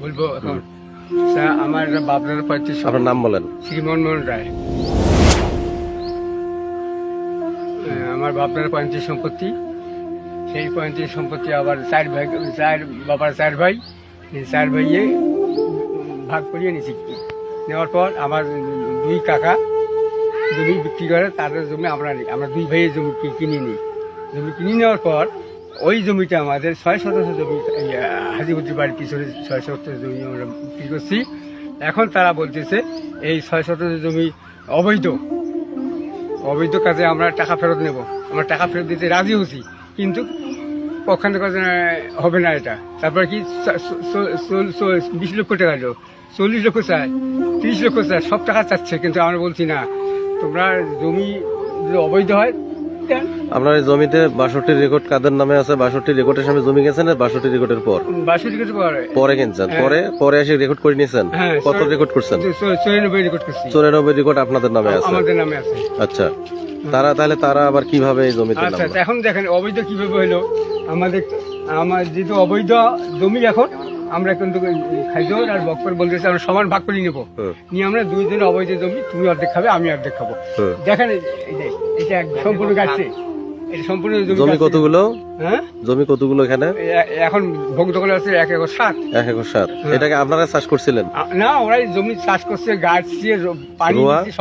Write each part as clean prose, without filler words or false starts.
বলবো এখন স্যার, আমার বাপদার 35। আপনার নাম বলেন। শ্রীমনমোহন রায়। আমার বাপদার 35 সম্পত্তি। সেই 35 সম্পত্তি আবার বাবার 4 ভাই, এই 4 ভাইয়ে ভাগ করিয়ে নিয়েছি। নেওয়ার পর আমার 2 কাকা জমি বিক্রি করে, তাদের জমি আমরা নিই। আমরা 2 ভাইয়ের জমি কিনে নিই। জমি কিনে নেওয়ার পর ওই জমিটা আমাদের 6 শতাংশ জমি, হাজিপুরের বাড়ির পিছনে 6 শতাংশ জমি আমরা বিক্রি করছি। এখন তারা বলতেছে এই 6 শতাংশ জমি অবৈধ কাজে আমরা টাকা ফেরত নেব। আমরা টাকা ফেরত দিতে রাজি হচ্ছি, কিন্তু পক্ষান্তর কাজে হবে না এটা। তারপরে কি 20 লক্ষ টাকা দিল, 40 লক্ষ চায়, 30 লক্ষ চায়, সব টাকা চাচ্ছে। কিন্তু আমরা বলছি না, তোমরা জমি যদি অবৈধ হয় দেন। আপনার এই জমিতে 62 রেকর্ড কাদের নামে আছে? 62 রেকর্ডের সামনে জমি গেছেন, 62 রেকর্ডের পর 62 কিছু পরে কিনছেন? পরে এসে রেকর্ড করে নিয়েছেন? হ্যাঁ। কত রেকর্ড করছেন? 94 রেকর্ড করছি। 94 রেকর্ড আপনাদের নামে আছে? আমাদের নামে আছে। আচ্ছা, তারা আবার কিভাবে এই জমিতে আচ্ছা, নামলো? এখন দেখেন অবৈধ কিভাবে হলো। আমার যেহেতু অবৈধ জমি, এখন আমরা কিন্তু খাইজোর আর বক্কর বলতেছে আমরা সমান ভাগ করে নেবো। নিয়ে আমরা 2 জন অবৈধ জমি, তুমি অর্ধেক খাবে, আমি অর্ধেক খাবো। দেখেন এটা সম্পূর্ণ গাছে, এটা সম্পূর্ণ জমি কতগুলো? হ্যাঁ, জমি কতগুলো এখানে? এখন ভোগ দখল আছে 1 একর 7। 1 একর 7। এটাকে আপনারা চাষ করছিলেন? না, ওরাই জমি চাষ করছে, গাছ দিয়ে পানি দিচ্ছে,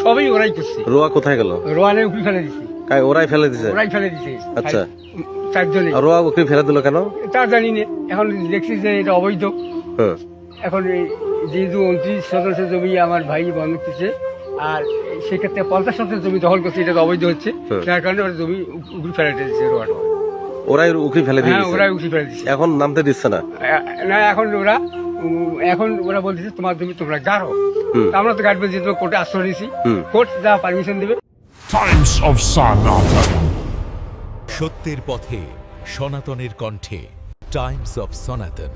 সবই ওরাই করছে। রোয়া কোথায় গেল? রোয়ানে উঠে ফেলে দিচ্ছে। ওরাই ফেলে দিছে? ওরাই ফেলে দিচ্ছে। আচ্ছা, 4 জনে। রোয়া উকরি ফেলে দিল কেন তা জানি না। এখন দেখছি যে এটা অবৈধ। এখন যেহেতু 29 শতাংশ জমি আমার ভাই বন্ধক দিচ্ছে, আর সেক্ষেত্রে 50 শতাংশ জমি দখল করছে, এটা তো অবৈধ হচ্ছে। যার কারণে ওরা জমি উকরি ফেলে দিচ্ছে। ওরাই উকরি ফেলে হ্যাঁ, দিয়েছে? ওরাই উকরি ফেলে দিচ্ছে। এখন নামতে দিচ্ছে না? না, এখন ওরা বলতেছে তোমার জমি তোমরা গাড়ো। আমরা তো গাড়বো, যেহেতু কোর্টে আশ্রয় নিয়েছি। কোর্ট যা পারমিশন দেবে। টাইমস অফ সনাতন। সত্যের পথে সনাতনের কণ্ঠে টাইমস অফ সনাতন।